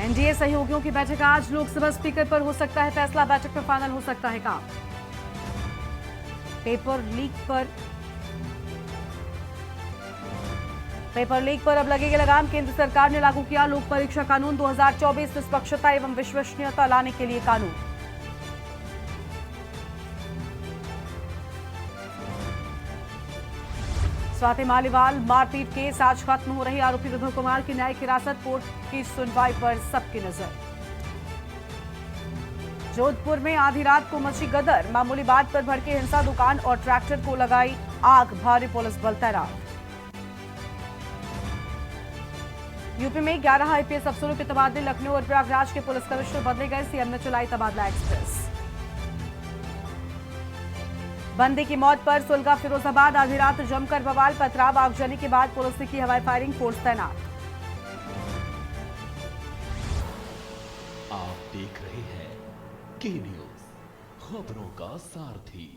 NDA सहयोगियों की बैठक आज, लोकसभा स्पीकर पर हो सकता है फैसला, बैठक में फाइनल हो सकता है काम। पेपर लीक पर अब लगेगी लगाम, केंद्र सरकार ने लागू किया लोक परीक्षा कानून 2024, निष्पक्षता एवं विश्वसनीयता लाने के लिए कानून। स्वाति मालीवाल मारपीट केस आज खत्म हो रही, आरोपी विभव कुमार की न्यायिक हिरासत, कोर्ट की सुनवाई पर सबकी नजर। जोधपुर में आधी रात को मची गदर, मामूली बात पर भड़की हिंसा, दुकान और ट्रैक्टर को लगाई आग, भारी पुलिस बल तैनात। यूपी में 11 आईपीएस अफसरों के तबादले, लखनऊ और प्रयागराज के पुलिस कमिश्नर बदले गए, सीएम ने चलाई तबादला एक्सप्रेस। बंदी की मौत पर सुलगा फिरोजाबाद, आधी रात जमकर बवाल, पथराव, आगजनी के बाद पुलिस ने की हवाई फायरिंग, फोर्स तैनात। आप देख रहे हैं के न्यूज, खबरों का सारथी।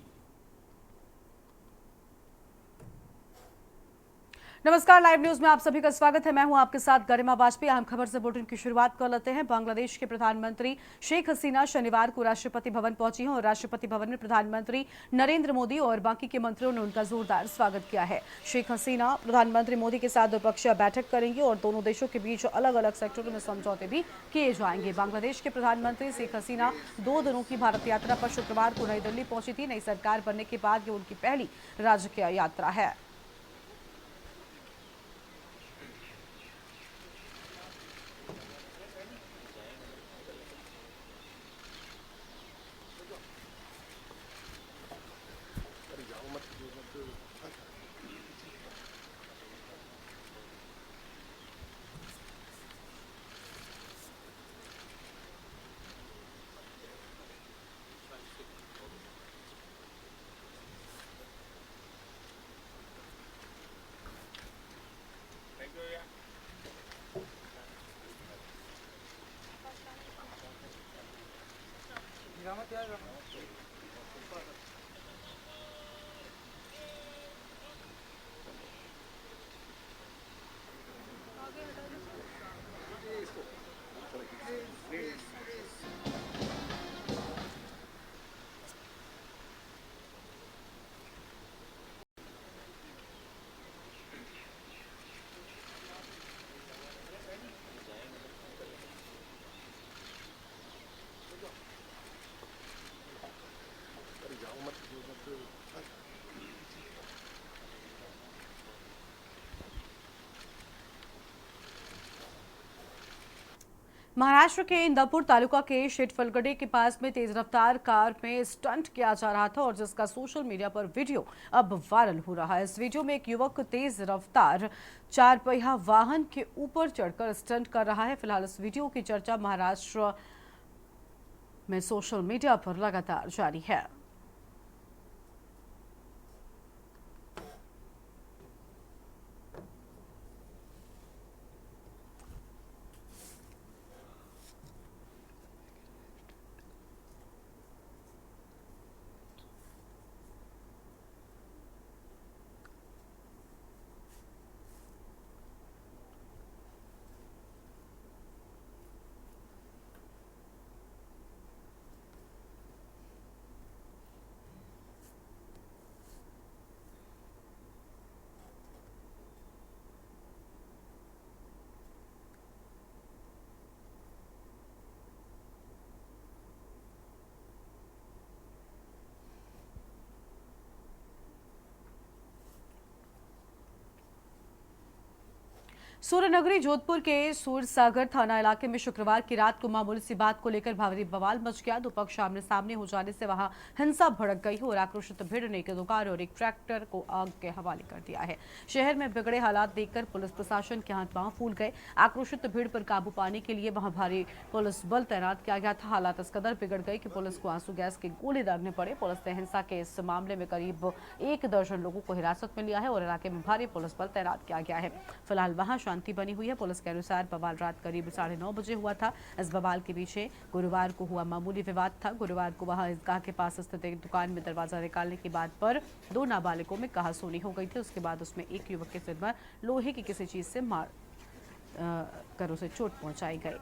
नमस्कार, लाइव न्यूज में आप सभी का स्वागत है। मैं हूं आपके साथ गरिमा वाजपेयी। अहम खबर से बुलेटिन की शुरुआत कर लेते हैं। बांग्लादेश के प्रधानमंत्री शेख हसीना शनिवार को राष्ट्रपति भवन पहुंची हैं और राष्ट्रपति भवन में प्रधानमंत्री नरेंद्र मोदी और बाकी के मंत्रियों ने उनका जोरदार स्वागत किया है। शेख हसीना प्रधानमंत्री मोदी के साथ द्विपक्षीय बैठक करेंगे और दोनों देशों के बीच अलग अलग सेक्टरों में समझौते भी किए जाएंगे। बांग्लादेश के प्रधानमंत्री शेख हसीना 2 दिनों की भारत यात्रा पर शुक्रवार को नई दिल्ली पहुंची थी। नई सरकार बनने के बाद ये उनकी पहली राजकीय यात्रा है। महाराष्ट्र के इंदापुर तालुका के शेटफलगढ़े के पास में तेज रफ्तार कार में स्टंट किया जा रहा था और जिसका सोशल मीडिया पर वीडियो अब वायरल हो रहा है। इस वीडियो में एक युवक तेज रफ्तार 4 पहिया वाहन के ऊपर चढ़कर स्टंट कर रहा है। फिलहाल इस वीडियो की चर्चा महाराष्ट्र में सोशल मीडिया पर लगातार जारी है। सूर्यनगरी जोधपुर के सूरसागर थाना इलाके में शुक्रवार की रात को मामूली सी बात को लेकर भारी बवाल मच गया। दो पक्ष आमने सामने हो जाने से वहां हिंसा भड़क गई और आक्रोशित भीड़ ने एक दुकान और एक ट्रैक्टर को आग के हवाले कर दिया है। शहर में बिगड़े हालात देखकर पुलिस प्रशासन के हाथ पांव फूल गए। आक्रोशित भीड़ पर काबू पाने के लिए वहां भारी पुलिस बल तैनात किया गया था। हालात इस कदर बिगड़ गए कि पुलिस को आंसू गैस के गोले दागने पड़े। पुलिस ने हिंसा के इस मामले में करीब 1 दर्जन लोगों को हिरासत में लिया है और इलाके में भारी पुलिस बल तैनात किया गया है। फिलहाल वहां शांति बनी हुई है। पुलिस के अनुसार बवाल रात करीब 9:30 बजे हुआ था। इस बवाल के पीछे गुरुवार को हुआ मामूली विवाद था। गुरुवार को वहां ईदगाह के पास स्थित एक दुकान में दरवाजा निकालने की बात पर 2 नाबालिगों में कहासुनी हो गई थी। उसके बाद उसमें एक युवक के सिर पर लोहे की किसी चीज से मार कर उसे चोट पहुंचाई गई।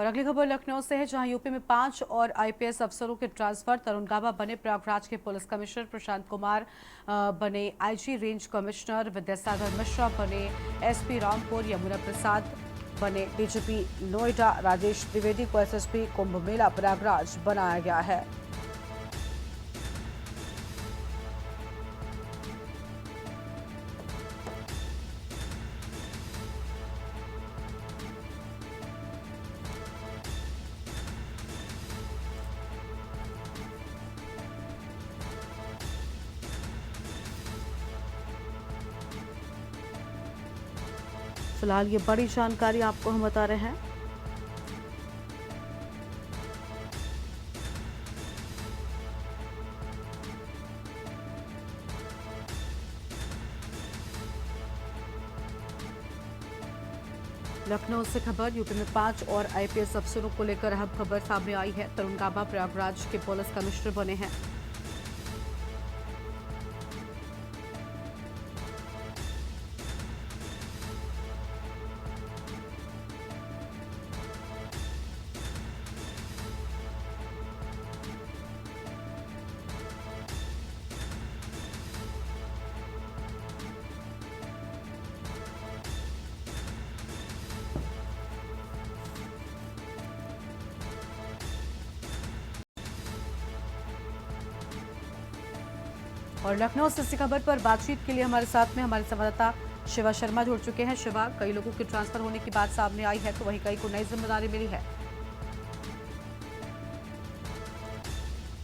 और अगली खबर लखनऊ से है, जहां यूपी में 5 और आईपीएस अफसरों के ट्रांसफर। तरुण गाबा बने प्रयागराज के पुलिस कमिश्नर, प्रशांत कुमार बने IG range commissioner, Vidyasagar Mishra बने एसपी रामपुर, यमुना प्रसाद बने डीजीपी नोएडा, राजेश द्विवेदी को एसएसपी कुंभ मेला प्रयागराज बनाया गया है। फिलहाल ये बड़ी जानकारी आपको हम बता रहे हैं। लखनऊ से खबर, यूपी में 5 और आईपीएस अफसरों को लेकर अहम खबर सामने आई है। तरुण गाबा प्रयागराज के पुलिस कमिश्नर बने हैं। और लखनऊ से इसी खबर पर बातचीत के लिए हमारे साथ में हमारे संवाददाता शिवा शर्मा जुड़ चुके हैं। शिवा, कई लोगों के ट्रांसफर होने की बात सामने आई है, तो वहीं कई को नई जिम्मेदारी मिली है।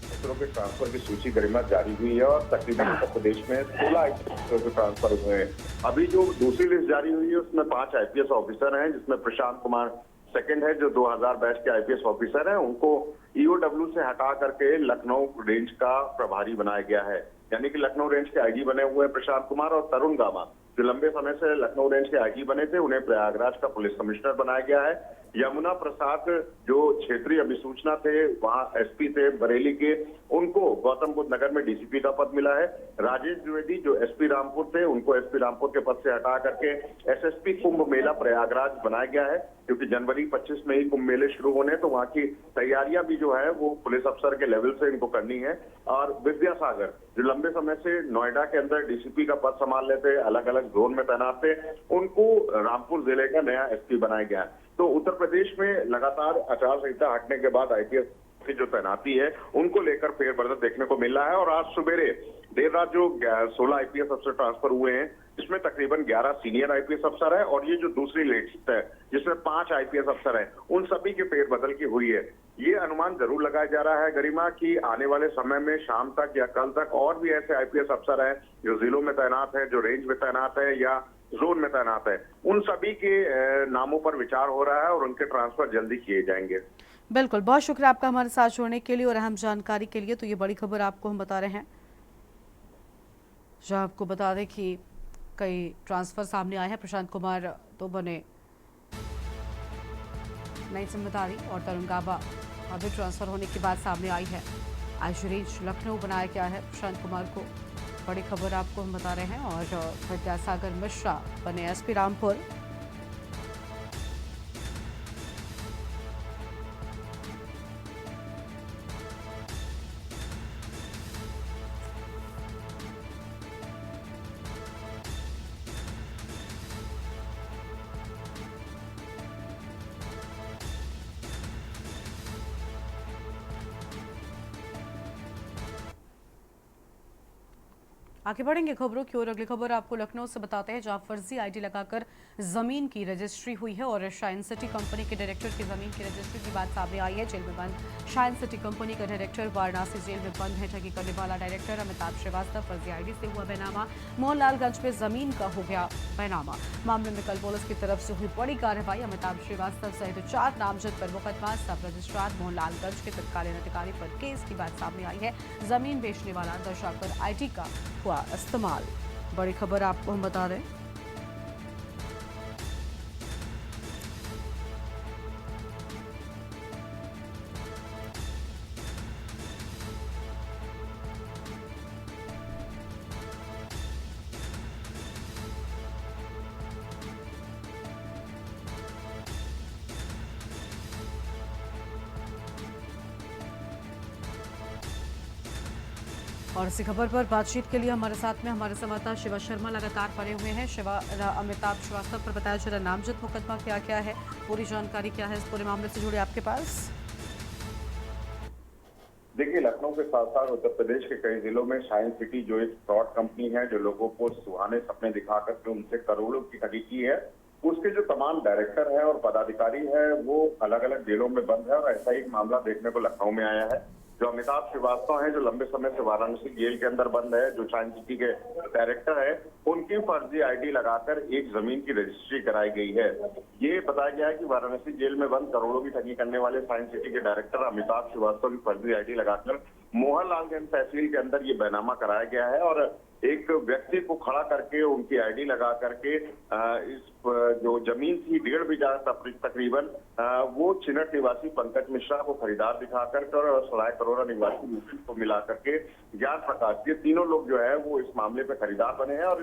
अफसरों के ट्रांसफर की सूची गरिमा जारी हुई है और तकरीबन उत्तर प्रदेश में 16 अफसरों के ट्रांसफर हुए हैं। अभी जो दूसरी लिस्ट जारी हुई है उसमें 5 आईपीएस ऑफिसर हैं, जिसमें प्रशांत कुमार सेकंड है, जो 2000 बैच के आईपीएस ऑफिसर हैं। उनको ईओडब्ल्यू से हटा करके लखनऊ रेंज का प्रभारी बनाया गया है। यानी कि लखनऊ रेंज के आईजी बने हुए हैं प्रशांत कुमार, और तरुण गाबा जो लंबे समय से लखनऊ रेंज के आईजी बने थे, उन्हें प्रयागराज का पुलिस कमिश्नर बनाया गया है। यमुना प्रसाद जो क्षेत्रीय अभिसूचना थे, वहां एसपी थे बरेली के, उनको गौतम बुद्ध नगर में डीसीपी का पद मिला है। राजेश द्विवेदी जो एसपी रामपुर थे, उनको एसपी रामपुर के पद से हटा करके एसएसपी कुंभ मेला प्रयागराज बनाया गया है, क्योंकि जनवरी 25 में ही कुंभ मेले शुरू होने हैं, तो वहां की तैयारियां भी जो है वो पुलिस अफसर के लेवल से इनको करनी है। और विद्यासागर जो लंबे समय से नोएडा के अंदर डीसीपी का पद संभाल लेते, अलग अलग जोन में तैनात थे, उनको रामपुर जिले का नया एसपी बनाया गया है। तो उत्तर प्रदेश में लगातार आचार संहिता हटने के बाद आईपीएस की जो तैनाती है उनको लेकर फेरबदल देखने को मिल रहा है। और आज सवेरे देर रात जो 16 आईपीएस अफसर ट्रांसफर हुए हैं, इसमें तकरीबन 11 सीनियर आईपीएस अफसर है, और ये जो दूसरी लिस्ट है जिसमें 5 आईपीएस अफसर हैं, उन सभी के फेरबदल की हुई है। ये अनुमान जरूर लगाया जा रहा है गरिमा कि आने वाले समय में शाम तक या कल तक और भी ऐसे आईपीएस अफसर हैं जो जिलों में तैनात है, जो रेंज में तैनात है या जोन में तैनात है, उन सभी के नामों पर विचार हो रहा है और उनके ट्रांसफर जल्दी किए जाएंगे। बिल्कुल, बहुत शुक्रिया आपका हमारे साथ जुड़ने के लिए और अहम जानकारी के लिए। तो ये बड़ी खबर आपको हम बता रहे हैं, जहां आपको बता दें कि कई ट्रांसफर सामने आए हैं। प्रशांत कुमार तो बने नई जिम्मेदारी, और तरुण गाबा अभी ट्रांसफर होने की बात सामने आई है। आईजी रेंज लखनऊ बनाया गया है प्रशांत कुमार को। बड़ी खबर आपको हम बता रहे हैं। और विद्यासागर मिश्रा बने एसपी रामपुर। आगे बढ़ेंगे खबरों की ओर। अगली खबर आपको लखनऊ से बताते हैं, जहां फर्जी आईडी लगाकर जमीन की रजिस्ट्री हुई है और शाइन सिटी कंपनी के डायरेक्टर की जमीन की रजिस्ट्री की बात सामने आई है। जेल में बंद शाइन सिटी कंपनी का डायरेक्टर वाराणसी जेल में बंद है। ठगी करने वाला डायरेक्टर अमिताभ श्रीवास्तव फर्जी आईडी से हुआ बैनामा। मोहनलालगंज में जमीन का हो गया बैनामा। मामले में कल पुलिस की तरफ से हुई बड़ी कार्रवाई। अमिताभ श्रीवास्तव सहित 4 नामजद पर मुकदमा। सब रजिस्ट्रार मोहनलालगंज के तत्कालीन अधिकारी पर केस की बात सामने आई है। जमीन बेचने वाला दर्शाकर आईडी का हुआ इस्तेमाल। बड़ी खबर आपको हम बता रहे हैं। और इसी खबर पर बातचीत के लिए हमारे साथ में हमारे संवाददाता शिवा शर्मा लगातार बने हुए हैं। शिवा, अमिताभ श्रीवास्तव पर बताया जा रहा नामजद मुकदमा क्या है, पूरी जानकारी क्या है इस पूरे मामले से जुड़े आपके पास? देखिए, लखनऊ के साथ साथ उत्तर प्रदेश के कई जिलों में शाइन सिटी जो एक फ्रॉड कंपनी है, जो लोगों को सुहाने सपने दिखा करके उनसे करोड़ों की ठगी की है, उसके जो तमाम डायरेक्टर हैं और पदाधिकारी हैं वो अलग अलग जेलों में बंद है। और ऐसा ही एक मामला देखने को लखनऊ में आया है। जो अमिताभ श्रीवास्तव हैं, जो लंबे समय से वाराणसी जेल के अंदर बंद है, जो शाइन सिटी के डायरेक्टर है, उनकी फर्जी आईडी लगाकर एक जमीन की रजिस्ट्री कराई गई है। ये बताया गया है कि वाराणसी जेल में बंद करोड़ों की ठगी करने वाले शाइन सिटी के डायरेक्टर अमिताभ श्रीवास्तव की फर्जी आईडी लगाकर मोहनलालगंज तहसील के अंदर ये बैनामा कराया गया है। और एक व्यक्ति को खड़ा करके उनकी आईडी लगा करके इस जो जमीन थी 1.5 बीघा तकरीबन, वो चिनट निवासी पंकज मिश्रा को खरीदार दिखाकर और सराय करोरा निवासी मुफीद को मिला करके ज्ञान प्रकाश, ये तीनों लोग जो है वो इस मामले पे खरीदार बने हैं। और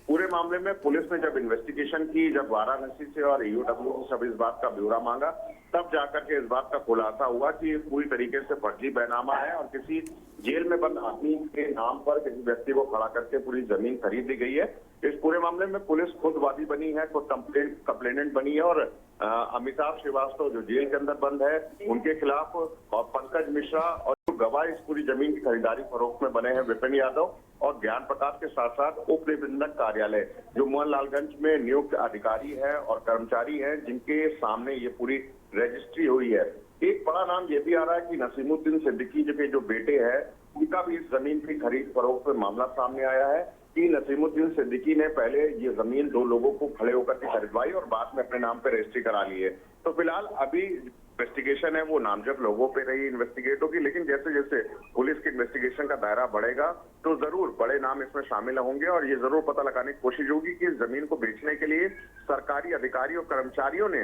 पूरे मामले में पुलिस ने जब इन्वेस्टिगेशन की, जब वाराणसी से और ईओडब्ल्यू से सब इस बात का ब्यौरा मांगा, तब जाकर के इस बात का खुलासा हुआ कि ये पूरी तरीके से फर्जी बैनामा है और किसी जेल में बंद आदमी के नाम पर किसी व्यक्ति को खड़ा करके पूरी जमीन खरीद दी गई है। इस पूरे मामले में पुलिस खुद वादी बनी है, खुद कंप्लेनेंट बनी है। और अमिताभ श्रीवास्तव जो जेल के अंदर बंद है, उनके खिलाफ और पंकज मिश्रा और जो गवाह इस पूरी जमीन की खरीदारी फरोख्त में बने हैं विपिन यादव और ज्ञान प्रकाश के साथ साथ उप निबंधक कार्यालय जो मोहनलालगंज में नियुक्त अधिकारी है और कर्मचारी हैं, जिनके सामने ये पूरी रजिस्ट्री हुई है। एक बड़ा नाम ये भी आ रहा है कि नसीमुद्दीन सिद्दीकी के जो बेटे हैं, उनका भी इस जमीन की खरीद फरोख्त में मामला सामने आया है कि नसीमुद्दीन सिद्दीकी ने पहले ये जमीन 2 लोगों को खड़े होकर के खरीदवाई और बाद में अपने नाम पे रजिस्ट्री करा ली है। तो फिलहाल अभी इन्वेस्टिगेशन है वो नामजद लोगों पे रही इन्वेस्टिगेट होगी, लेकिन जैसे जैसे पुलिस की इन्वेस्टिगेशन का दायरा बढ़ेगा तो जरूर बड़े नाम इसमें शामिल होंगे और ये जरूर पता लगाने की कोशिश होगी कि इस जमीन को बेचने के लिए सरकारी अधिकारी और कर्मचारियों ने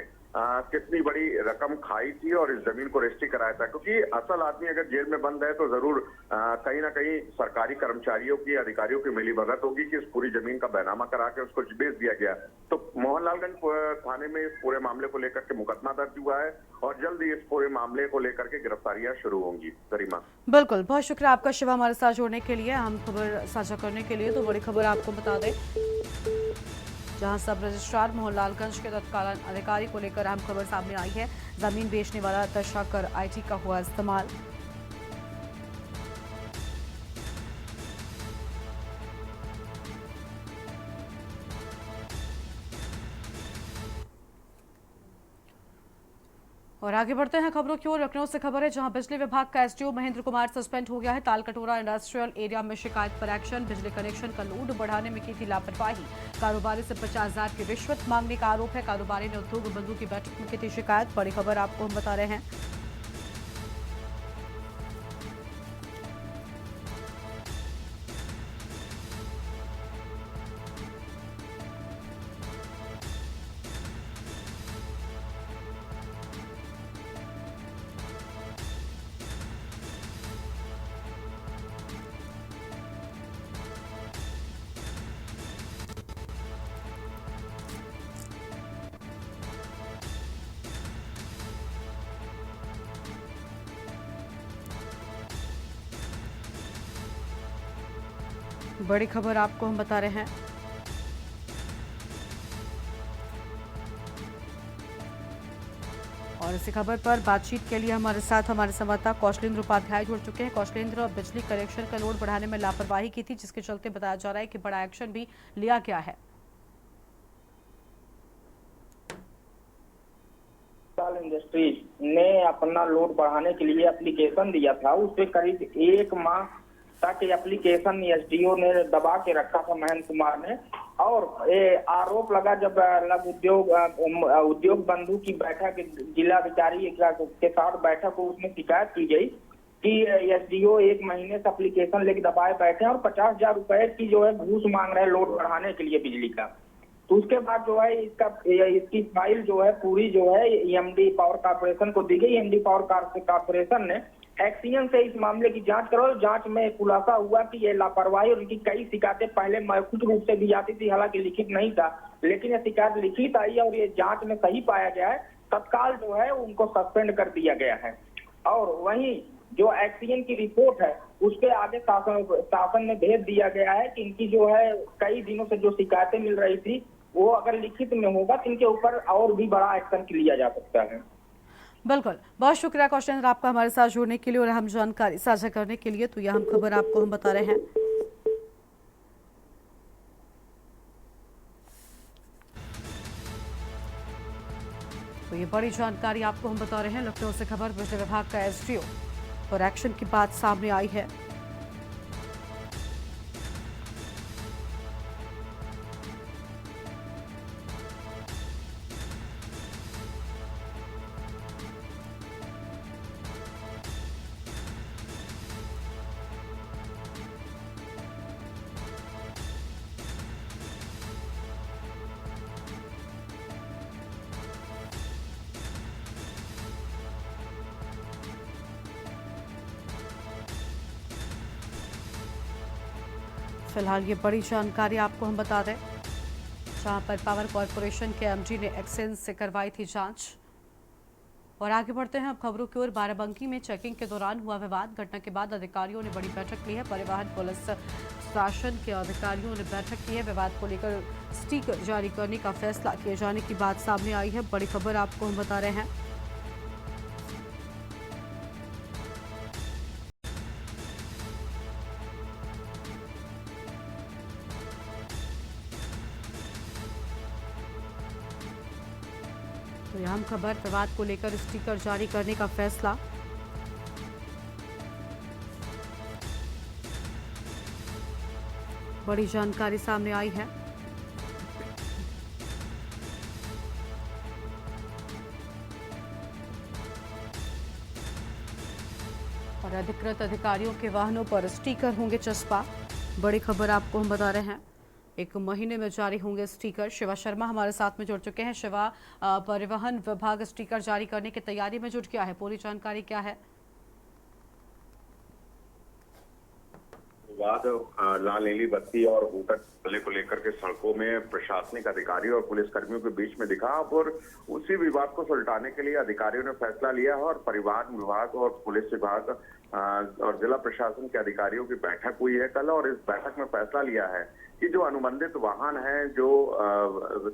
कितनी बड़ी रकम खाई थी और इस जमीन को रजिस्ट्री कराया था। क्योंकि असल आदमी अगर जेल में बंद है तो जरूर कहीं ना कहीं सरकारी कर्मचारियों की, अधिकारियों की मिलीभगत होगी कि इस पूरी जमीन का बैनामा करा के उसको बेच दिया गया। तो मोहनलालगंज थाने में इस पूरे मामले को लेकर के मुकदमा दर्ज हुआ है और जल्द ही इस पूरे मामले को लेकर के गिरफ्तारियां शुरू होंगी। गरिमा, बिल्कुल, बहुत शुक्रिया आपका शिवा हमारे साथ जोड़ने के लिए, हम खबर साझा करने के लिए। तो बड़ी खबर आपको बता दें, जहां सब रजिस्ट्रार मोहनलालगंज के तत्कालीन अधिकारी को लेकर अहम खबर सामने आई है। जमीन बेचने वाला दर्शाकर आईटी का हुआ इस्तेमाल। और आगे बढ़ते हैं खबरों की ओर। लखनऊ से खबर है, जहां बिजली विभाग का एसडीओ महेंद्र कुमार सस्पेंड हो गया है। तालकटोरा इंडस्ट्रियल एरिया में शिकायत पर एक्शन, बिजली कनेक्शन का लोड बढ़ाने में की थी लापरवाही। कारोबारी से 50,000 की रिश्वत मांगने का आरोप है। कारोबारी ने उद्योग बंधु की बैठक में की थी शिकायत। बड़ी खबर आपको हम बता रहे हैं। बड़ी खबर आपको हम बता रहे हैं। और इसी खबर पर बातचीत के लिए हमारे साथ हमारे संवाददाता कौशलेंद्र उपाध्याय जुड़ चुके हैं। कौशलेंद्र, बिजली कनेक्शन का लोड बढ़ाने में लापरवाही की थी, जिसके चलते बताया जा रहा है कि बड़ा एक्शन भी लिया गया है। इंडस्ट्रीज ने अपना लोड बढ़ाने के लिए एप्लीकेशन दिया था। उससे करीब 1 माह तक एप्लीकेशन एसडीओ ने दबा के रखा था महेंद्र कुमार ने। और आरोप लगा जब उद्योग बंधु की बैठक जिलाधिकारी के साथ बैठक को उसमें शिकायत की गई कि एसडीओ 1 महीने से एप्लीकेशन लेके दबाए बैठे हैं और 50,000 रुपए की जो है घूस मांग रहे हैं लोड बढ़ाने के लिए बिजली का। तो उसके बाद जो है इसकी फाइल जो है पूरी जो है एमडी पावर कॉर्पोरेशन को दी गई। एमडी पावर कॉर्पोरेशन ने एक्सीएन से इस मामले की जांच करो। जांच में खुलासा हुआ कि ये लापरवाही और इनकी कई शिकायतें पहले मौखिक रूप से भी आती थी, हालांकि लिखित नहीं था, लेकिन ये शिकायत लिखित आई है और ये जांच में सही पाया गया है। तत्काल जो है उनको सस्पेंड कर दिया गया है। और वहीं जो एक्सीडेंट की रिपोर्ट है उसके आगे शासन में भेज दिया गया है कि इनकी जो है कई दिनों से जो शिकायतें मिल रही थी वो अगर लिखित में होगा तो इनके ऊपर और भी बड़ा एक्शन लिया जा सकता है। बिल्कुल, बहुत शुक्रिया कौशलेंद्र आपका हमारे साथ जुड़ने के लिए और हम जानकारी साझा करने के लिए। तो यह हम खबर आपको हम बता रहे हैं। तो ये बड़ी जानकारी आपको हम बता रहे हैं। लखनऊ से खबर, बिजली विभाग का एसडीओ और एक्शन की बात सामने आई है। फिलहाल ये बड़ी जानकारी आपको हम बता दें, जहां पर पावर कॉरपोरेशन के एमडी ने एक्साइज से करवाई थी जांच। और आगे बढ़ते हैं अब खबरों की ओर। बाराबंकी में चेकिंग के दौरान हुआ विवाद। घटना के बाद अधिकारियों ने बड़ी बैठक ली है। परिवहन पुलिस शासन के अधिकारियों ने बैठक की है। विवाद को लेकर स्टिकर जारी करने का फैसला किए जाने की बात सामने आई है। बड़ी खबर आपको हम बता रहे हैं। तो यह हम खबर, विवाद को लेकर स्टिकर जारी करने का फैसला। बड़ी जानकारी सामने आई है। और अधिकृत अधिकारियों के वाहनों पर स्टिकर होंगे चस्पा। बड़ी खबर आपको हम बता रहे हैं। 1 महीने में जारी होंगे स्टिकर। शिवा शर्मा हमारे साथ में जुड़ चुके हैं। शिवा, परिवहन विभाग स्टिकर जारी करने की तैयारी में जुट गया है, पूरी जानकारी क्या है? विवाद लाल नीली बत्ती और ऊपर चले को लेकर के सड़कों में प्रशासनिक अधिकारी और पुलिस कर्मियों के बीच में दिखा और उसी विवाद को सुलझाने के लिए अधिकारियों ने फैसला लिया है और परिवहन विभाग और पुलिस विभाग और जिला प्रशासन के अधिकारियों की बैठक हुई है कल। और इस बैठक में फैसला लिया है कि जो अनुबंधित वाहन है जो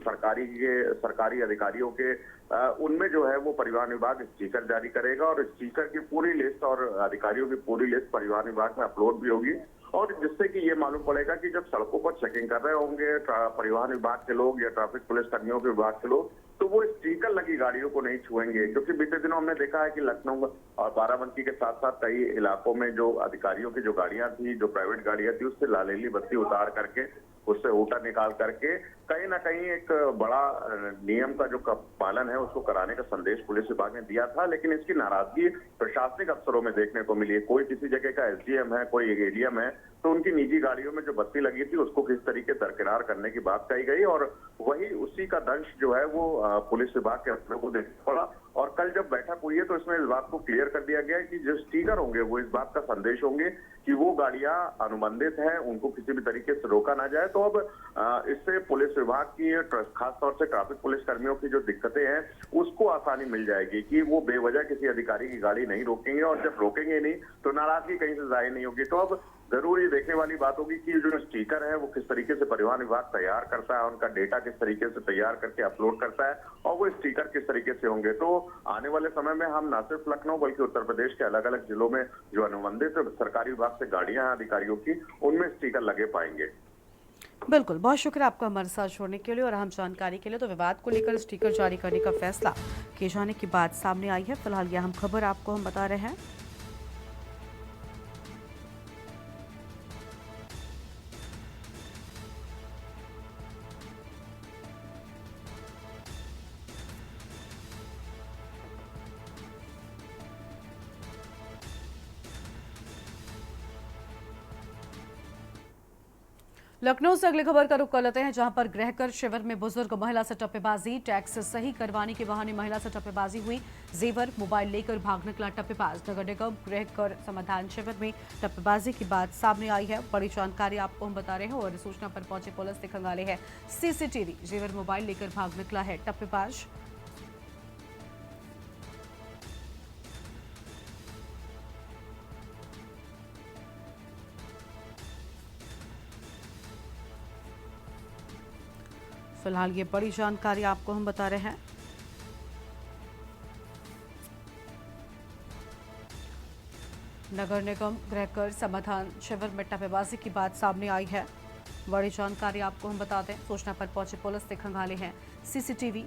सरकारी अधिकारियों के उनमें जो है वो परिवहन विभाग स्टिकर जारी करेगा और स्टिकर की पूरी लिस्ट और अधिकारियों की पूरी लिस्ट परिवहन विभाग में अपलोड भी होगी। और जिससे कि ये मालूम पड़ेगा कि जब सड़कों पर चेकिंग कर रहे होंगे परिवहन विभाग के लोग या ट्रैफिक पुलिस कर्मियों के विभाग के लोग, तो वो स्टिकर लगी गाड़ियों को नहीं छुएंगे। क्योंकि बीते दिनों हमने देखा है कि लखनऊ और बाराबंकी के साथ साथ कई इलाकों में जो अधिकारियों की जो गाड़ियां थी, जो प्राइवेट गाड़ियां थी, उससे लालेली बत्ती उतार करके उससे ऊटा निकाल करके कहीं ना कहीं एक बड़ा नियम का जो पालन है उसको कराने का संदेश पुलिस विभाग ने दिया था। लेकिन इसकी नाराजगी प्रशासनिक अफसरों में देखने को मिली है। कोई किसी जगह का एसडीएम है, कोई एडीएम है, तो उनकी निजी गाड़ियों में जो बत्ती लगी थी उसको किस तरीके दरकिनार करने की बात कही गई और वही उसी का दंश जो है वो पुलिस विभाग के अफसरों को देखना पड़ा। और कल जब बैठक हुई है तो इसमें इस बात को क्लियर कर दिया गया है कि जो स्टिकर होंगे वो इस बात का संदेश होंगे कि वो गाड़ियां अनुबंधित हैं, उनको किसी भी तरीके से रोका ना जाए। तो अब इससे पुलिस विभाग की खासतौर से ट्रैफिक पुलिस कर्मियों की जो दिक्कतें हैं उसको आसानी मिल जाएगी कि वो बेवजह किसी अधिकारी की गाड़ी नहीं रोकेंगे और जब रोकेंगे नहीं तो नाराजगी कहीं से जाहिर नहीं होगी। तो अब जरूर ये देखने वाली बात होगी कि जो स्टिकर है वो किस तरीके से परिवहन विभाग तैयार करता है, उनका डेटा किस तरीके से तैयार करके अपलोड करता है और वो स्टिकर किस तरीके से होंगे। तो आने वाले समय में हम न सिर्फ लखनऊ बल्कि उत्तर प्रदेश के अलग अलग जिलों में जो अनुबंधित सरकारी विभाग से गाड़ियां हैं अधिकारियों की, उनमें स्टिकर लगे पाएंगे। बिल्कुल, बहुत शुक्रिया आपका हमारे साथ जोड़ने के लिए और अहम जानकारी के लिए। तो विवाद को लेकर स्टिकर जारी करने का फैसला किए जाने की बात सामने आई है। फिलहाल यह हम खबर आपको हम बता रहे हैं। लखनऊ से अगली खबर का रुख कर लेते हैं, जहां पर गृहकर शिविर में बुजुर्ग महिला से टप्पेबाजी। टैक्स सही करवाने के बहाने महिला से टप्पेबाजी हुई। जेवर मोबाइल लेकर भाग निकला टप्पेबाज। नगर निगम गृहकर समाधान शिविर में टप्पेबाजी की बात सामने आई है। बड़ी जानकारी आपको हम बता रहे हैं और सूचना पर पहुंची पुलिस ने खंगाले है सीसीटीवी। जेवर मोबाइल लेकर भाग निकला है टप्पेबाज। फिलहाल ये बड़ी जानकारी आपको हम बता रहे हैं। नगर निगम गृहकर समाधान शिविर में टप्पेबाजी की बात सामने आई है। बड़ी जानकारी आपको हम बता दें, सूचना पर पहुंची पुलिस ने खंगाले हैं सीसीटीवी।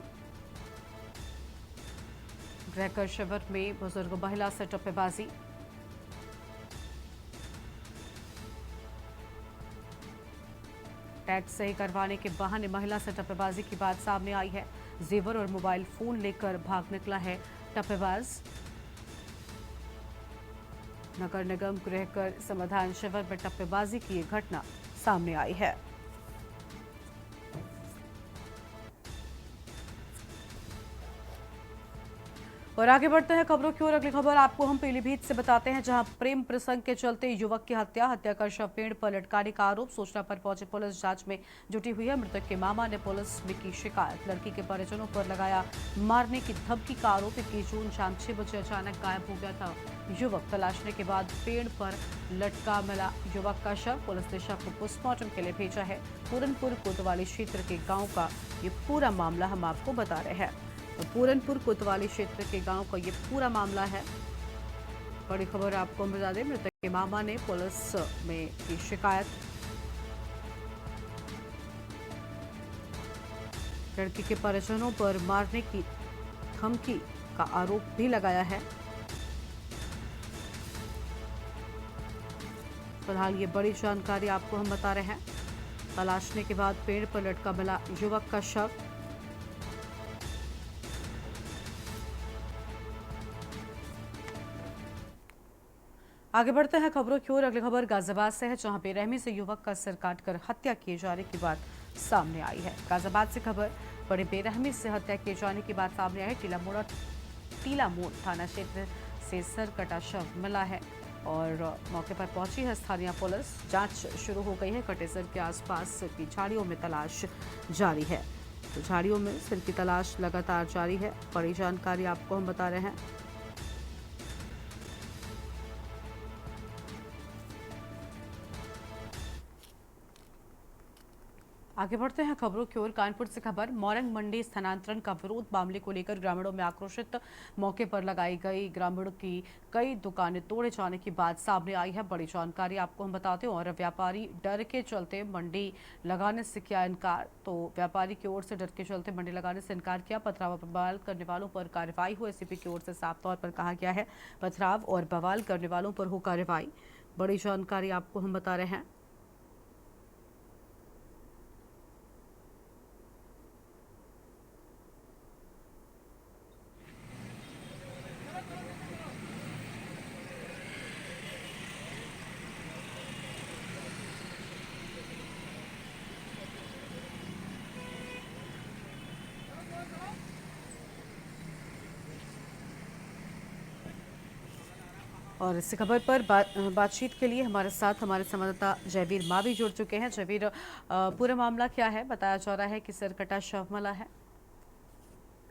गृहकर शिविर में बुजुर्ग महिला से टप्पेबाजी। टैक्स सही करवाने के बहाने महिला से टप्पेबाजी की बात सामने आई है। जेवर और मोबाइल फोन लेकर भाग निकला है टप्पेबाज। नगर निगम गृहकर समाधान शिविर में टप्पेबाजी की यह घटना सामने आई है। और आगे बढ़ते हैं खबरों की ओर। अगली खबर आपको हम पीलीभीत से बताते हैं, जहां प्रेम प्रसंग के चलते युवक की हत्या कर शव पेड़ पर लटकाने का आरोप। सूचना पर पहुंची पुलिस जांच में जुटी हुई है। मृतक के मामा ने पुलिस में की शिकायत। लड़की के परिजनों पर लगाया मारने की धमकी का आरोप। 21 जून शाम 6 बजे अचानक गायब हो गया था युवक। तलाशने के बाद पेड़ पर लटका मिला युवक का शव। पुलिस ने शव को पोस्टमार्टम के लिए भेजा है। पूरनपुर कोतवाली क्षेत्र के गाँव का ये पूरा मामला हम आपको बता रहे हैं। तो पूरनपुर कोतवाली क्षेत्र के गांव का ये पूरा मामला है। बड़ी खबर आपको बता दें, मृतक के मामा ने पुलिस में की शिकायत। लड़की के परिजनों पर मारने की धमकी का आरोप भी लगाया है। फिलहाल ये बड़ी जानकारी आपको हम बता रहे हैं। तलाशने के बाद पेड़ पर लटका मिला युवक का शव। आगे बढ़ते हैं खबरों की ओर। अगली खबर गाजियाबाद से है, जहां बेरहमी से युवक का सिर काटकर हत्या किए जाने की बात सामने आई है। गाजियाबाद से खबर, बड़े बेरहमी से हत्या किए जाने की बात सामने आई है। टीला मोड़ थाना क्षेत्र से सर कटा शव मिला है और मौके पर पहुंची है स्थानीय पुलिस। जांच शुरू हो गई है। कटे सिर के आसपास की झाड़ियों में तलाश जारी है। तो झाड़ियों में सिर की तलाश लगातार जारी है। बड़ी जानकारी आपको हम बता रहे हैं। आगे बढ़ते हैं खबरों की ओर। कानपुर से खबर, मोरंग मंडी स्थानांतरण का विरोध मामले को लेकर ग्रामीणों में आक्रोशित। मौके पर लगाई गई ग्रामीणों की कई दुकानें तोड़े जाने की बात सामने आई है। बड़ी जानकारी आपको हम बताते हैं। और व्यापारी डर के चलते मंडी लगाने से किया इनकार। तो व्यापारी की ओर से डर के चलते मंडी लगाने से इनकार किया। पथराव और बवाल करने वालों पर कार्रवाई हो। एसीपी की ओर से साफ तौर पर कहा गया है, पथराव और बवाल करने वालों पर हो कार्रवाई। बड़ी जानकारी आपको हम बता रहे हैं। और इस खबर पर बातचीत के लिए हमारे साथ हमारे संवाददाता जयवीर मावी जुड़ चुके हैं। जयवीर, पूरा मामला क्या है? बताया जा रहा है कि सिर कटा शव मिला है।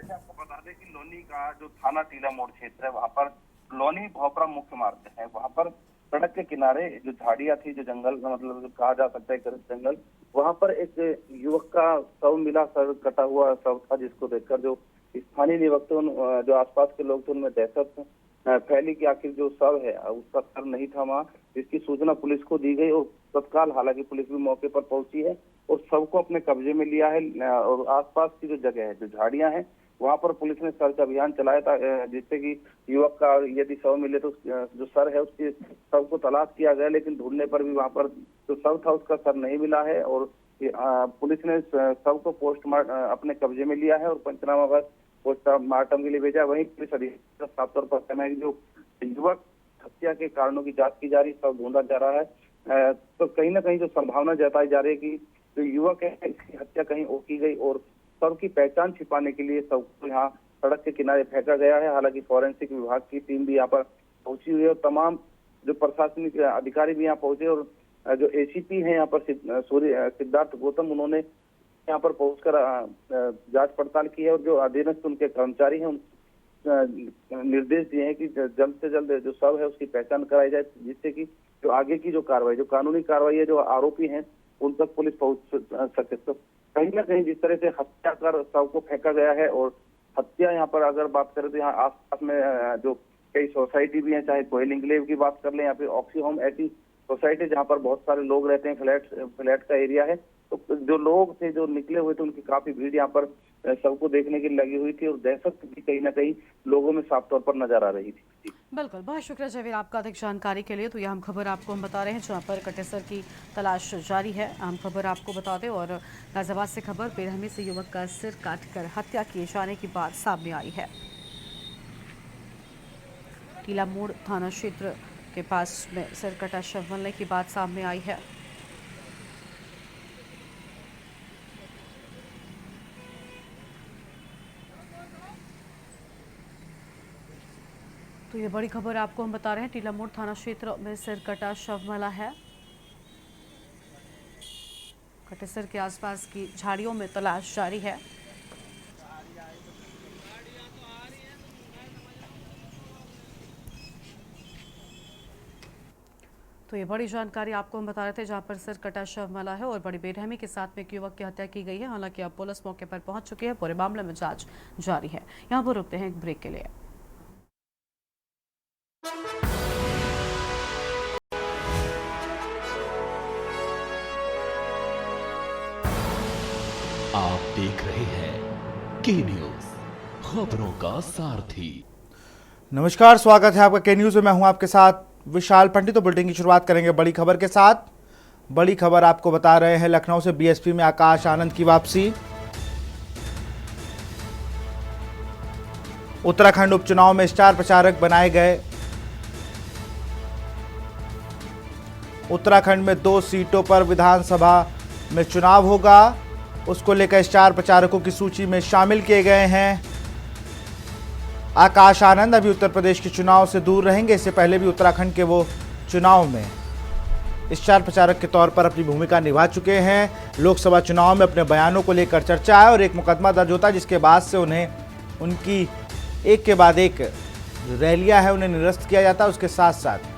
आपको बता दें कि लोनी का जो थाना टीला मोड़ क्षेत्र है, वहाँ पर लोनी भोपरा मुख्य मार्ग है। वहाँ पर सड़क के किनारे जो झाड़ियाँ थी, जो जंगल मतलब कहा जा सकता है जंगल, वहाँ पर एक युवक का शव मिला, सर कटा हुआ शव था, जिसको देखकर जो स्थानीय निवासी जो आसपास के लोग थे उनमें दहशत फैली कि आखिर जो शव है उसका सर नहीं था वहाँ। इसकी सूचना पुलिस को दी गई और तत्काल हालांकि पुलिस भी मौके पर पहुंची है और शव को अपने कब्जे में लिया है। और आसपास की जो जगह है, जो झाड़ियां हैं, वहां पर पुलिस ने सर्च अभियान चलाया था, जिससे कि युवक का यदि शव मिले तो जो सर है उसके शव को तलाश किया गया, लेकिन ढूंढने पर भी वहां पर जो शव था उसका सर नहीं मिला है। और पुलिस ने शव को पोस्टमार्टम अपने कब्जे में लिया है और पंचनामा बाद पोस्टमार्टम के लिए भेजा। वहीं पुलिस अधिकारी साफ तौर पर कहना है कि जो युवक हत्या के कारणों की जांच की जा रही है, शव ढूंढा जा रहा है। तो कहीं ना कहीं जो संभावना जताई जा रही है कि जो युवक है इसकी हत्या कहीं और की गई और शव की पहचान छिपाने के लिए शव को यहाँ सड़क के किनारे फेंका गया है। हालांकि फॉरेंसिक विभाग की टीम भी यहाँ पर पहुंची हुई है और तमाम जो प्रशासनिक अधिकारी भी यहाँ पहुंचे और जो एसीपी है यहाँ पर सिद्धार्थ गौतम, उन्होंने यहाँ पर पहुंचकर जांच पड़ताल की है और जो अधीनस्थ उनके कर्मचारी हैं निर्देश दिए हैं कि जल्द से जल्द जो शव है उसकी पहचान कराई जाए, जिससे कि जो आगे की जो कार्रवाई, जो कानूनी कार्रवाई है, जो आरोपी हैं उन तक पुलिस पहुंच सके। तो कहीं ना कहीं जिस तरह से हत्या कर शव को फेंका गया है, और हत्या यहाँ पर अगर बात करें तो यहाँ आसपास में जो कई सोसाइटी भी हैं, चाहे कोयल इंक्लेव की बात कर लें या फिर ऑक्सी होम, ऐसी सोसाइटी जहाँ पर बहुत सारे लोग रहते हैं, फ्लैट का एरिया है। तो जो लोग थे जो निकले हुए थे उनकी काफी भीड़ यहाँ पर सबको देखने की लगी हुई थी, और दहशत भी कहीं ना कहीं लोगों में साफ तौर पर नजर आ रही थी। बिल्कुल, बहुत शुक्रिया जयवीर आपका अधिक जानकारी के लिए। तो यह हम खबर आपको हम बता रहे हैं जहां पर कटेसर की तलाश जारी है। हम खबर आपको बता दें, और गाजियाबाद से खबर, बेरहमी से युवक का सिर काटकर हत्या किए जाने की बात सामने आई है। टीला मोड़ थाना क्षेत्र के पास में सिर कटा शव मिलने की बात सामने आई है। तो ये बड़ी खबर आपको हम बता रहे हैं, टीला मोड़ थाना क्षेत्र में सिर कटा शव मिला है। कटेसर के आसपास की झाड़ियों में तलाश जारी है। तो ये बड़ी जानकारी आपको हम बता रहे थे, जहां पर सिर कटा शव मिला है और बड़ी बेरहमी के साथ में एक युवक की हत्या की गई है। हालांकि अब पुलिस मौके पर पहुंच चुकी है, पूरे मामले में जांच जारी है। यहां पर रुकते हैं एक ब्रेक के लिए। आप देख रहे हैं के न्यूज, खबरों का सारथी। नमस्कार, स्वागत है आपका के न्यूज में। मैं हूं आपके साथ विशाल पंडित। तो बुलेटिन की शुरुआत करेंगे बड़ी खबर के साथ। बड़ी खबर आपको बता रहे हैं, लखनऊ से बीएसपी में आकाश आनंद की वापसी। उत्तराखंड उपचुनाव में स्टार प्रचारक बनाए गए। उत्तराखंड में 2 सीटों पर विधानसभा में चुनाव होगा, उसको लेकर स्टार प्रचारकों की सूची में शामिल किए गए हैं। आकाश आनंद अभी उत्तर प्रदेश के चुनाव से दूर रहेंगे। इससे पहले भी उत्तराखंड के वो चुनाव में स्टार प्रचारक के तौर पर अपनी भूमिका निभा चुके हैं। लोकसभा चुनाव में अपने बयानों को लेकर चर्चा है और एक मुकदमा दर्ज होता है, जिसके बाद से उन्हें उनकी एक के बाद एक रैलियां है उन्हें निरस्त किया जाता है। उसके साथ साथ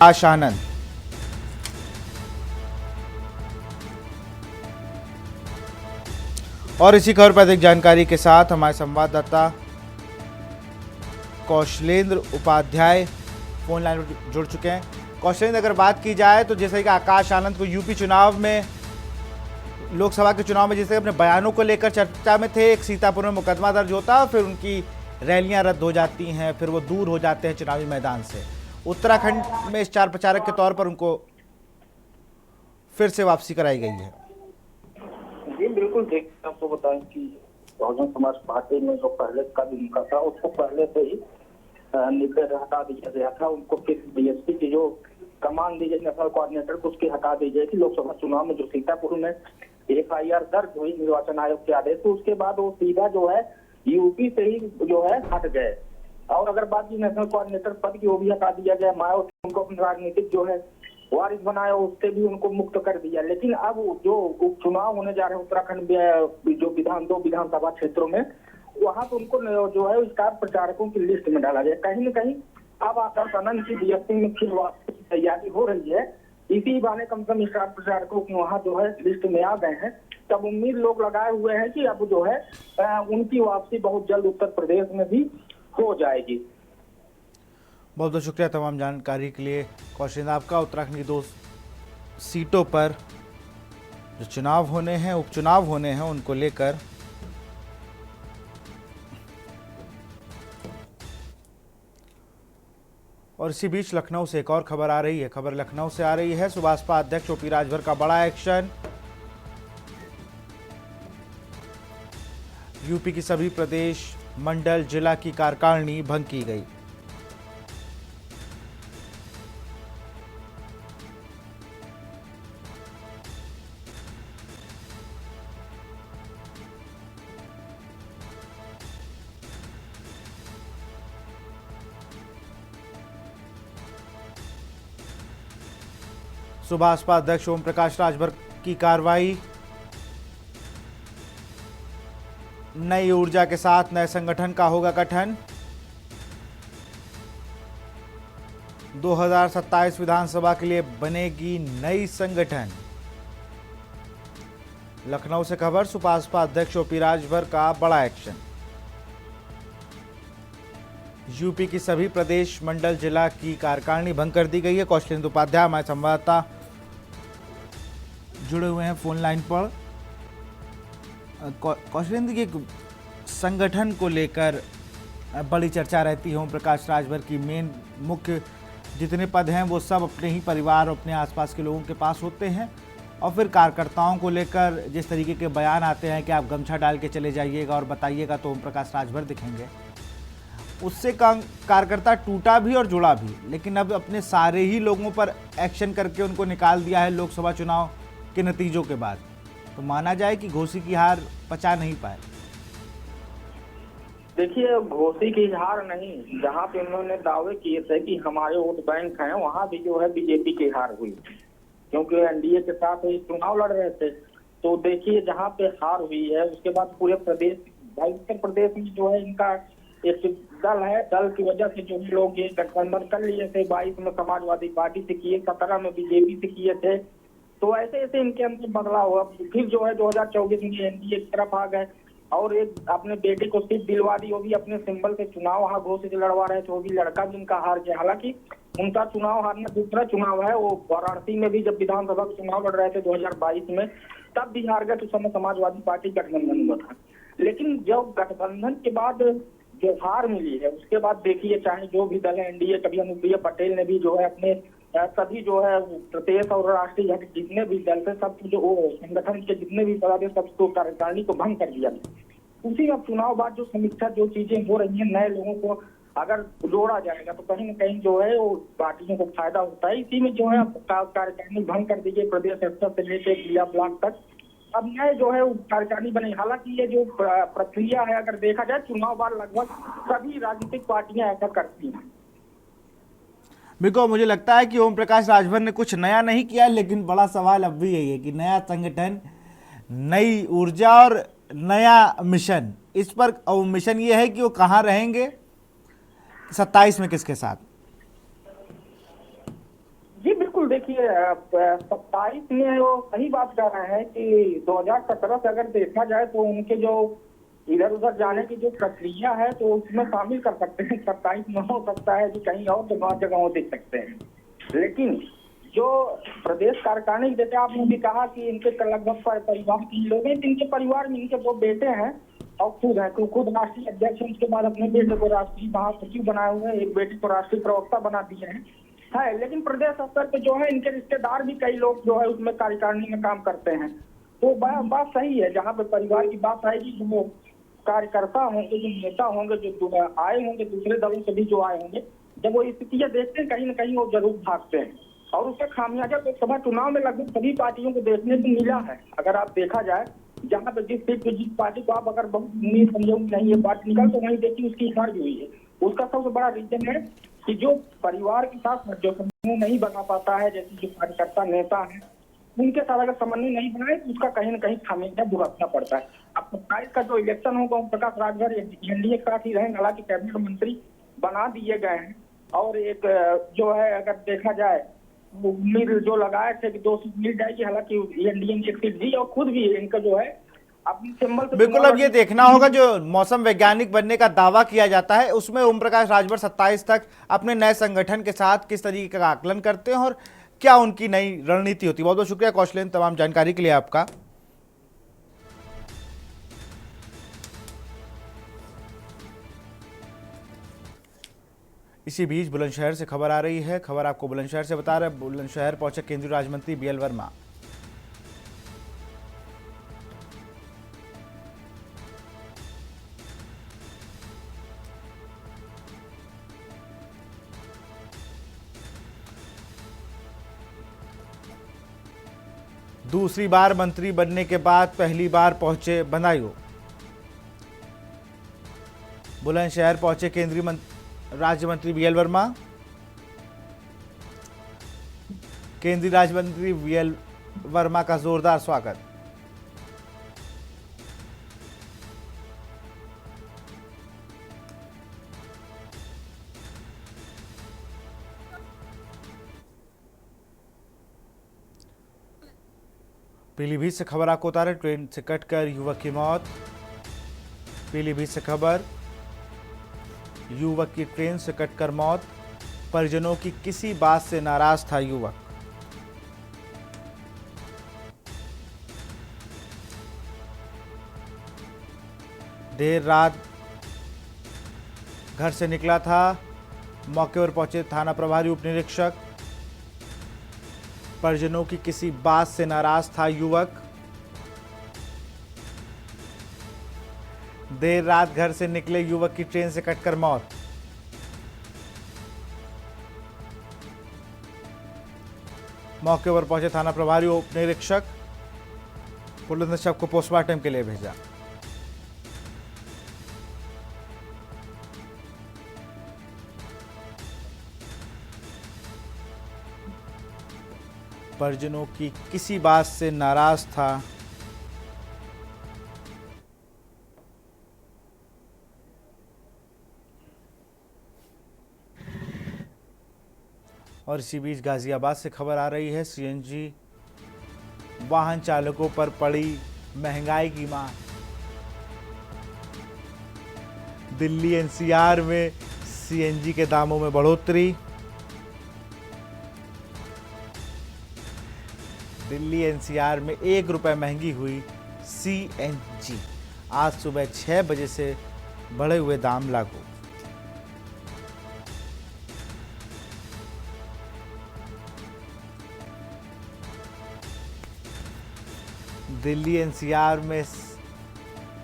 आकाश आनंद और इसी खबर पर अधिक जानकारी के साथ हमारे संवाददाता कौशलेंद्र उपाध्याय फोन लाइन पर जुड़ चुके हैं। कौशलेंद्र, अगर बात की जाए तो जैसे कि आकाश आनंद को यूपी चुनाव में, लोकसभा के चुनाव में जैसे अपने बयानों को लेकर चर्चा में थे, एक सीतापुर में मुकदमा दर्ज होता है और फिर उनकी रैलियां रद्द हो जाती हैं, फिर वो दूर हो जाते हैं चुनावी मैदान से। उत्तराखंड में स्टार प्रचारक के तौर पर उनको फिर से वापसी कराई गई है। जी बिल्कुल, देखिए आपको बताएं कि बहुजन समाज पार्टी में जो पहले का उनका था, उसको पहले से ही नीचे हटा दिया गया था। उनको फिर बीएसपी की जो कमान दी गई नेशनल कोऑर्डिनेटर को, उसकी हटा दी गई थी। लोकसभा चुनाव में जो सीतापुर में FIR दर्ज हुई निर्वाचन आयोग के आदेश, तो उसके बाद वो सीधा जो है यूपी से ही जो है हट गए। और अगर बात की नेशनल कोऑर्डिनेटर पद की, वो भी हटा दिया गया। मायावती उनको अपनी राजनीतिक जो है वारिस बनाया, उससे भी उनको मुक्त कर दिया। लेकिन अब जो उपचुनाव होने जा रहे हैं उत्तराखंड में, जो 2 विधानसभा क्षेत्रों में, वहां तो उनको जो है स्टार प्रचारकों की लिस्ट में डाला गया। कहीं न कहीं अब आकाश आनंद की बीएसपी में फिर वापसी की तैयारी हो रही है। इसी बहाने कम से कम स्टार प्रचारकों वहाँ जो है लिस्ट में आ गए हैं। तब उम्मीद लोग लगाए हुए हैं कि अब जो है उनकी वापसी बहुत जल्द उत्तर प्रदेश में भी हो जाएगी। बहुत बहुत शुक्रिया तमाम जानकारी के लिए कौशलेंद्र आपका। उत्तराखंड की 2 सीटों पर जो चुनाव होने हैं, उपचुनाव होने हैं, उनको लेकर और इसी बीच लखनऊ से एक और खबर आ रही है। खबर लखनऊ से आ रही है, सुभाषपा अध्यक्ष ओपी राजभर का बड़ा एक्शन। यूपी की सभी प्रदेश, मंडल, जिला की कार्यकारिणी भंग की गई। सुभाषपा अध्यक्ष ओम प्रकाश राजभर की कार्रवाई। नई ऊर्जा के साथ नए संगठन का होगा गठन। 2027 विधानसभा के लिए बनेगी नई संगठन। लखनऊ से खबर, सुभाषपा अध्यक्ष ओपी राजभर का बड़ा एक्शन। यूपी की सभी प्रदेश मंडल जिला की कार्यकारिणी भंग कर दी गई है। कौशलेंद्र उपाध्याय हमारे संवाददाता जुड़े हुए हैं फोन लाइन पर। कौशलेंद्र, के संगठन को लेकर बड़ी चर्चा रहती है। ओम प्रकाश राजभर की मेन मुख्य जितने पद हैं वो सब अपने ही परिवार और अपने आसपास के लोगों के पास होते हैं, और फिर कार्यकर्ताओं को लेकर जिस तरीके के बयान आते हैं कि आप गमछा डाल के चले जाइएगा और बताइएगा तो ओम प्रकाश राजभर दिखेंगे, उससे कार्यकर्ता टूटा भी और जुड़ा भी। लेकिन अब अपने सारे ही लोगों पर एक्शन करके उनको निकाल दिया है लोकसभा चुनाव के नतीजों के बाद, तो माना जाए कि घोसी की हार पचा नहीं पाए। देखिए, घोसी की हार नहीं, जहाँ पे उन्होंने दावे किए थे कि हमारे वोट बैंक हैं, वहाँ भी जो है बीजेपी की हार हुई, क्योंकि एनडीए के साथ ये चुनाव लड़ रहे थे। तो देखिए, जहाँ पे हार हुई है उसके बाद पूरे प्रदेश, उत्तर प्रदेश में जो है इनका एक दल है, दल की वजह से जो लोग ये गठबंधन कर लिए थे। 22 में समाजवादी पार्टी से किए, 17 में बीजेपी से किए थे। तो ऐसे ऐसे इनके अंदर बदलाव हुआ। फिर जो है 2024 में एनडीए की तरफ आ गए और एक अपने बेटे को सीट दिलवा दी, वो भी अपने सिंबल से चुनाव वहाँ घोषित लड़वा रहे थे, वो भी लड़का जिनका हार गया। हालांकि उनका चुनाव हारना दूसरा चुनाव है। वो वाराणसी में भी जब विधानसभा चुनाव लड़ रहे थे 2022 में, तब भी हार गए। तो समय समाजवादी पार्टी गठबंधन हुआ था। लेकिन जब गठबंधन के बाद जो हार मिली है उसके बाद देखिए, चाहे जो भी दल है एनडीए, कभी अनुप्रिया पटेल ने भी जो है अपने सभी जो है प्रदेश और राष्ट्रीय जितने भी दल थे, सब जो संगठन के जितने भी पदाधिकारी, सबको कार्यकारिणी को भंग कर दिया। उसी अब चुनाव बाद जो समीक्षा जो चीजें हो रही हैं, नए लोगों को अगर जोड़ा जाएगा तो कहीं न कहीं जो है वो पार्टियों को फायदा होता है। इसी में जो है कार्यकारिणी भंग कर दी गई, प्रदेश स्तर से लेकर जिला ब्लॉक तक। अब नए जो है कार्यकारिणी बने। हालांकि ये जो प्रक्रिया है, अगर देखा जाए चुनाव बाद लगभग सभी राजनीतिक पार्टियां ऐसा करती हैं। बिल्कुल, मुझे लगता है कि ओम प्रकाश राजभर ने कुछ नया नहीं किया, लेकिन बड़ा सवाल अब भी यही है कि नया संगठन, नई ऊर्जा और नया मिशन, इस पर मिशन ये है कि वो कहाँ रहेंगे 27 में, किसके साथ? जी बिल्कुल, देखिए 27 में वो सही बात कर रहे हैं कि 2017 से अगर देखा जाए तो उनके जो इधर उधर जाने की जो प्रक्रिया है तो उसमें शामिल कर सकते हैं। 27 में हो सकता है कि कहीं और जगहों देख सकते हैं। लेकिन जो प्रदेश कार्यकारिणी, जैसे आपने भी कहा कि इनके लगभग परिवार 3 लोग हैं, इनके परिवार में इनके 2 बेटे हैं और खुद है, खुद राष्ट्रीय अध्यक्ष हैं। उसके बाद अपने बेटे को राष्ट्रीय महासचिव बनाए हुए हैं, एक बेटे को राष्ट्रीय प्रवक्ता बना दिए हैं। है, लेकिन प्रदेश स्तर पे जो है इनके रिश्तेदार भी कई लोग जो है उसमें कार्यकारिणी में काम करते हैं। तो बात सही है। जहाँ पे परिवार की बात आएगी, जो कार्यकर्ता होंगे, जो नेता होंगे, जो आए होंगे दूसरे दलों से भी जो आए होंगे, जब वो स्थितियां देखते हैं कहीं न कहीं वो जरूर भागते हैं। और उसका खामियाजा लोकसभा चुनाव में लगभग सभी पार्टियों को देखने को मिला है। अगर आप देखा जाए, जहाँ पे जिस सीट पे जिस पार्टी को आप अगर बहुत उम्मीद समझोगे नहीं ये पार्टी निकल, तो वहीं देखिए उसकी हार हुई है। उसका सबसे बड़ा रीजन है कि जो परिवार के साथ जो समन्वय नहीं बना पाता है, जैसे जो कार्यकर्ता नेता है उनके साथ अगर समन्वय नहीं बनाए तो उसका कहीं न कहीं खामियाजा भुगतना पड़ता है। अब 27 का जो इलेक्शन होगा, ओम प्रकाश राजभर एनडीए के साथ ही रहेंगे। हालांकि कैबिनेट मंत्री बना दिए गए हैं और एक जो है अगर देखा जाए उम्मीद जो लगाए थे कि 2 सीट मिल जाएगी, हालांकि एनडीए ने 1 सीट दी और खुद भी इनका जो है अपनी सिंबल से। बिल्कुल, अब ये देखना होगा, जो मौसम वैज्ञानिक बनने का दावा किया जाता है उसमें ओम प्रकाश राजभर 27 तक अपने नए संगठन के साथ किस तरीके का आकलन करते हैं और क्या उनकी नई रणनीति होती है। बहुत बहुत शुक्रिया कौशलेंद्र, तमाम जानकारी के लिए आपका। इसी बीच बुलंदशहर से खबर आ रही है। खबर आपको बुलंदशहर से बता रहे हैं। बुलंदशहर पहुंचे केंद्रीय राज्य मंत्री बीएल वर्मा। दूसरी बार मंत्री बनने के बाद पहली बार पहुंचे बदायूं। बुलंदशहर पहुंचे केंद्रीय राज्य मंत्री बीएल वर्मा। केंद्रीय राज्य मंत्री वीएल वर्मा का जोरदार स्वागत। पीलीभीत से खबर आपको बता रहे, ट्रेन से कटकर युवक की मौत। पीलीभीत से खबर, युवक की ट्रेन से कटकर मौत, परिजनों की किसी बात से नाराज था युवक। देर रात घर से निकला था, मौके पर पहुंचे थाना प्रभारी उप निरीक्षक। परिजनों की किसी बात से नाराज था युवक। देर रात घर से निकले युवक की ट्रेन से कटकर मौत। मौके पर पहुंचे थाना प्रभारी उप निरीक्षक। पुलिस ने शव को पोस्टमार्टम के लिए भेजा। परिजनों की किसी बात से नाराज था। और इसी बीच गाजियाबाद से खबर आ रही है, सीएनजी वाहन चालकों पर पड़ी महंगाई की मार। दिल्ली एनसीआर में सीएनजी के दामों में बढ़ोतरी। दिल्ली एनसीआर में 1 रुपए महंगी हुई सीएनजी। आज सुबह 6 बजे से बढ़े हुए दाम लागू। दिल्ली एनसीआर में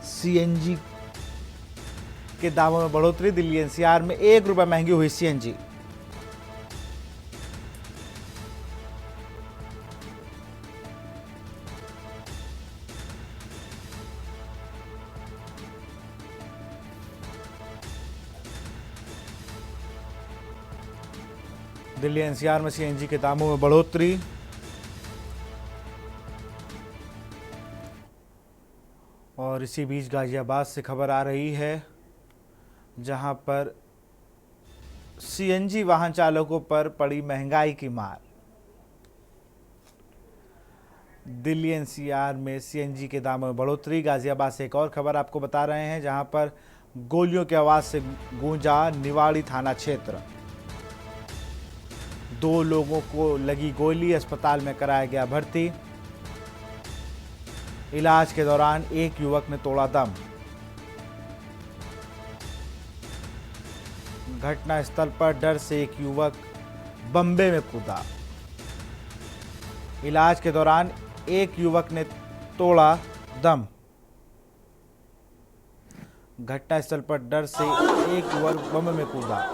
सीएनजी के दामों में बढ़ोतरी। दिल्ली एनसीआर में 1 रुपए महंगी हुई सीएनजी। दिल्ली एनसीआर में सीएनजी के दामों में बढ़ोतरी। और इसी बीच गाजियाबाद से खबर आ रही है, जहां पर सीएनजी वाहन चालकों पर पड़ी महंगाई की मार। दिल्ली एनसीआर में सीएनजी के दामों में बढ़ोतरी। गाजियाबाद से एक और खबर आपको बता रहे हैं, जहां पर गोलियों की आवाज से गूंजा निवाड़ी थाना क्षेत्र। 2 लोगों को लगी गोली, अस्पताल में कराया गया भर्ती। इलाज के दौरान एक युवक ने तोड़ा दम। घटना स्थल पर डर से एक युवक बम्बे में कूदा। इलाज के दौरान एक युवक ने तोड़ा दम। घटना स्थल पर डर से एक युवक बम्बे में कूदा।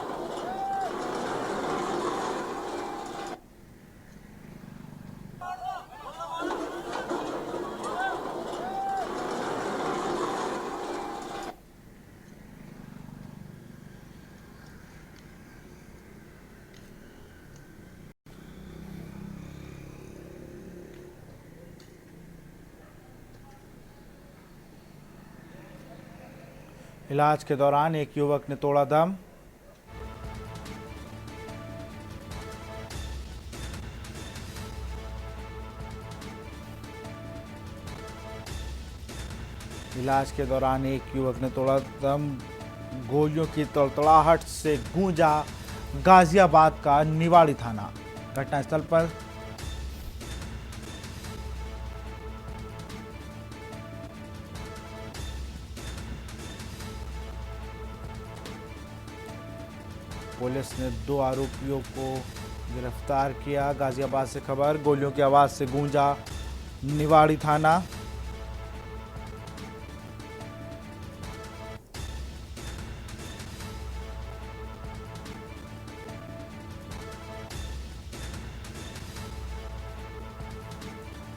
इलाज के दौरान एक युवक ने तोड़ा दम। इलाज के दौरान एक युवक ने तोड़ा दम। गोलियों की तड़तड़ाहट से गूंजा गाजियाबाद का निवाड़ी थाना। घटनास्थल पर पुलिस ने 2 आरोपियों को गिरफ्तार किया। गाजियाबाद से खबर, गोलियों की आवाज से गूंजा निवाड़ी थाना।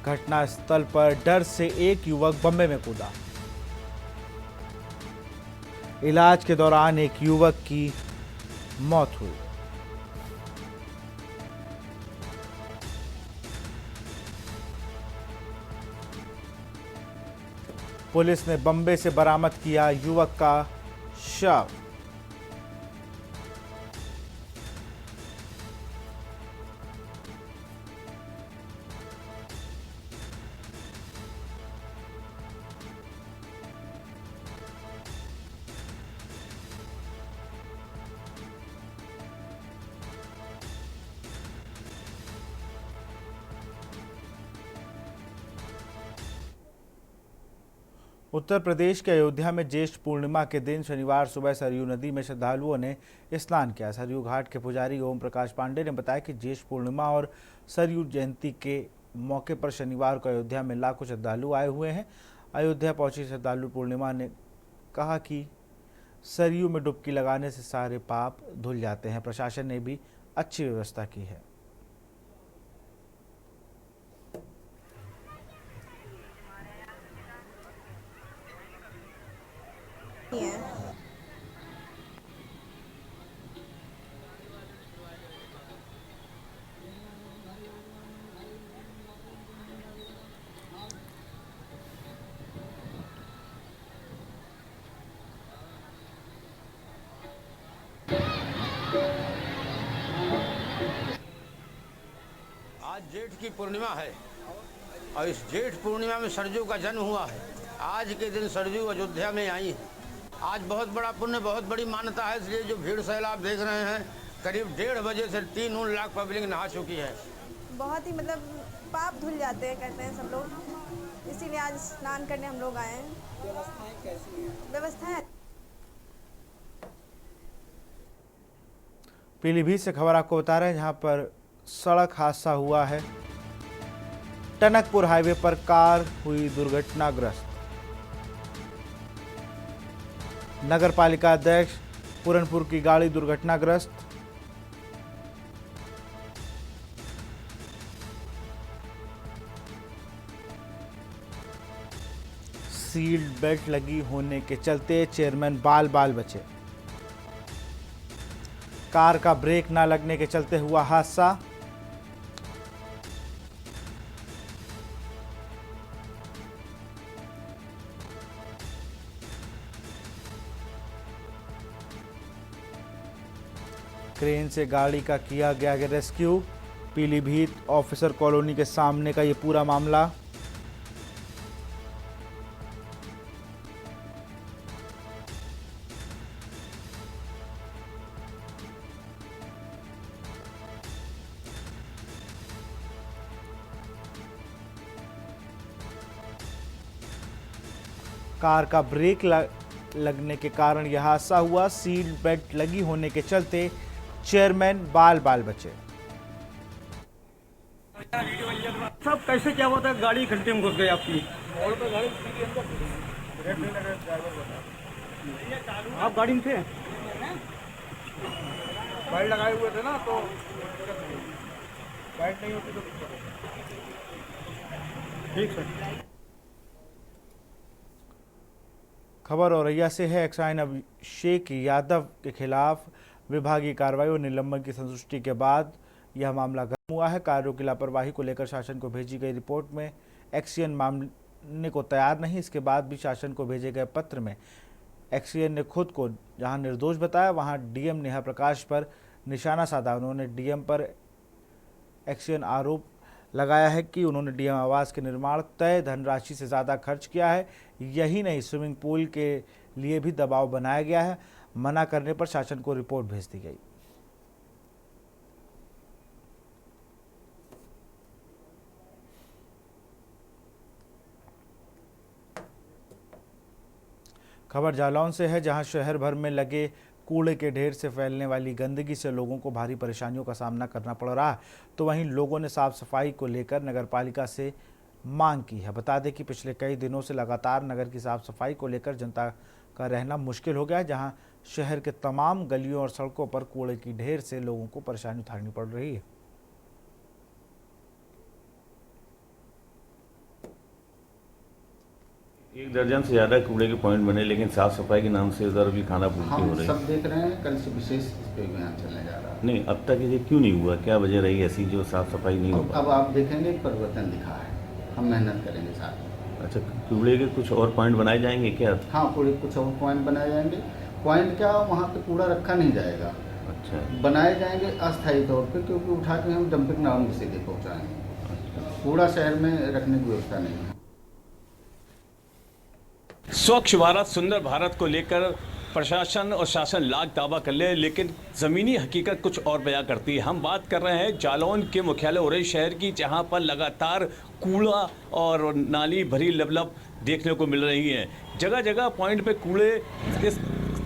घटनास्थल पर डर से एक युवक बम्बे में कूदा। इलाज के दौरान एक युवक की मौत हुई। पुलिस ने बम्बे से बरामद किया युवक का शव। उत्तर प्रदेश के अयोध्या में ज्येष्ठ पूर्णिमा के दिन शनिवार सुबह सरयू नदी में श्रद्धालुओं ने स्नान किया। सरयू घाट के पुजारी ओम प्रकाश पांडे ने बताया कि ज्येष्ठ पूर्णिमा और सरयू जयंती के मौके पर शनिवार को अयोध्या में लाखों श्रद्धालु आए हुए हैं। अयोध्या पहुंची श्रद्धालु पूर्णिमा ने कहा कि सरयू में डुबकी लगाने से सारे पाप धुल जाते हैं। प्रशासन ने भी अच्छी व्यवस्था की है। आज जेठ की पूर्णिमा है और इस जेठ पूर्णिमा में सरयू का जन्म हुआ है। आज के दिन सरयू अयोध्या में आई है। आज बहुत बड़ा पुण्य, बहुत बड़ी मान्यता है। इसलिए जो भीड़ सैलाब देख रहे हैं, करीब 1:30 बजे से 3 लाख पब्लिक नहा चुकी है। बहुत ही मतलब पाप धुल जाते हैं कहते हैं सब लोग, इसीलिए आज स्नान करने हम लोग आए हैं। व्यवस्थाएं कैसी हैं? व्यवस्थाएं पीलीभीत से खबर आपको बता रहे हैं, जहां पर सड़क हादसा हुआ है। टनकपुर हाईवे पर कार हुई दुर्घटनाग्रस्त। नगर पालिका अध्यक्ष पूरनपुर की गाड़ी दुर्घटनाग्रस्त। सीट बेल्ट लगी होने के चलते चेयरमैन बाल बाल बचे। कार का ब्रेक न लगने के चलते हुआ हादसा। क्रेन से गाड़ी का किया गया रेस्क्यू। पीलीभीत ऑफिसर कॉलोनी के सामने का ये पूरा मामला। कार का ब्रेक लगने के कारण यह हादसा हुआ। सीट बेल्ट लगी होने के चलते चेयरमैन बाल बाल बचे। सब कैसे क्या हुआ था? गाड़ी घंटे में घुस गई आपकी। आप गाड़ी में थे? गाड़ी लगाए हुए थे ना, तो गाड़ी नहीं होती तो ठीक सर। खबर औरैया से है। एक्साइन अभिषेक यादव के खिलाफ विभागीय कार्रवाई और निलंबन की संतुष्टि के बाद यह मामला गर्म हुआ है। कार्यों की लापरवाही को लेकर शासन को भेजी गई रिपोर्ट में एक्सीएन मामले को तैयार नहीं। इसके बाद भी शासन को भेजे गए पत्र में एक्सीएन ने खुद को जहां निर्दोष बताया, वहां डीएम नेहा प्रकाश पर निशाना साधा। उन्होंने डीएम पर एक्सीएन आरोप लगाया है कि उन्होंने डीएम आवास के निर्माण तय धनराशि से ज़्यादा खर्च किया है। यही नहीं, स्विमिंग पूल के लिए भी दबाव बनाया गया है। मना करने पर शासन को रिपोर्ट भेज दी गई। खबर जालौन से है, जहां शहर भर में लगे कूड़े के ढेर से फैलने वाली गंदगी से लोगों को भारी परेशानियों का सामना करना पड़ रहा है। तो वहीं लोगों ने साफ सफाई को लेकर नगरपालिका से मांग की है। बता दें कि पिछले कई दिनों से लगातार नगर की साफ सफाई को लेकर जनता का रहना मुश्किल हो गया है, जहां शहर के तमाम गलियों और सड़कों पर कूड़े की ढेर से लोगों को परेशानी उठानी पड़ रही है। एक दर्जन से ज़्यादा कूड़े के पॉइंट बने, लेकिन साफ सफाई के नाम से उधर भी खाना पूर्ति हो रही है। सब देख रहे हैं, कल से विशेष इस पे अभियान चलने जा रहा है। नहीं, अब तक ये क्यों नहीं हुआ? क्या वजह रही ऐसी जो साफ सफाई नहीं हो पा? अब आप देखेंगे परिवर्तन दिखा है। हम मेहनत करेंगे साथ में। अच्छा, कूड़े के कुछ और पॉइंट बनाए जाएंगे क्या? हाँ, पूरे कुछ और पॉइंट बनाए जाएंगे। पॉइंट क्या, वहाँ पे कूड़ा रखा नहीं जाएगा। अच्छा, बनाए जाएंगे अस्थायी तौर पे, क्योंकि उठा के हम डंपिंग ग्राउंड में सीधे पहुँचाएंगे। कूड़ा शहर में रखने की व्यवस्था नहीं है। स्वच्छ भारत सुंदर भारत को लेकर प्रशासन और शासन लाख दावा कर ले, लेकिन ज़मीनी हकीकत कुछ और बयां करती है। हम बात कर रहे हैं जालौन के मुख्यालय उरई शहर की, जहां पर लगातार कूड़ा और नाली भरी लबलब देखने को मिल रही है। जगह जगह पॉइंट पे कूड़े इस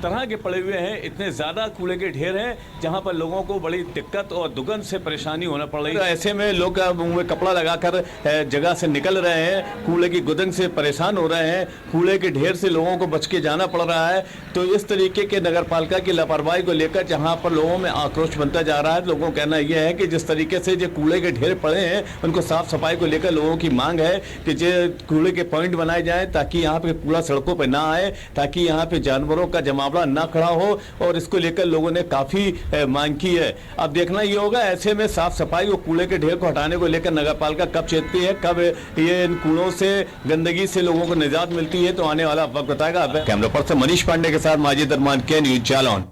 तरह के पड़े हुए हैं, इतने ज़्यादा कूड़े के ढेर हैं जहां पर लोगों को बड़ी दिक्कत और दुर्गंध से परेशानी होना पड़ रही है। ऐसे में लोग मुंह में कपड़ा लगाकर जगह से निकल रहे हैं, कूड़े की गुदन से परेशान हो रहे हैं, कूड़े के ढेर से लोगों को बच के जाना पड़ रहा है। तो इस तरीके के नगर पालिका की लापरवाही को लेकर जहाँ पर लोगों में आक्रोश बनता जा रहा है, लोगों का कहना यह है कि जिस तरीके से जो कूड़े के ढेर पड़े हैं उनको साफ सफाई को लेकर लोगों की मांग है कि जो कूड़े के पॉइंट बनाए जाएँ ताकि यहाँ पे कूड़ा सड़कों पर ना आए, ताकि यहाँ पे जानवरों का जमावड़ा ना खड़ा हो, और इसको लेकर लोगों ने काफी मांग की है। अब देखना ये होगा ऐसे में साफ सफाई और कूड़े के ढेर को हटाने को लेकर नगरपालिका कब चेतती है, कब ये इन कूड़ों से, गंदगी से लोगों को निजात मिलती है, तो आने वाला वक्त बताएगा। कैमरा पर्सन मनीष पांडे के साथ माजिद अरमान, के न्यूज जालौन।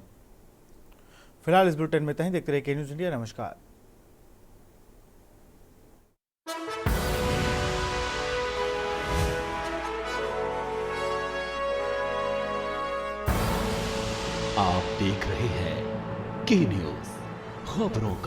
फिलहाल इस बुलेटिन में इतना ही। देखते रहिए के न्यूज इंडिया। नमस्कार। आप देख रहे हैं के न्यूज, खबरों का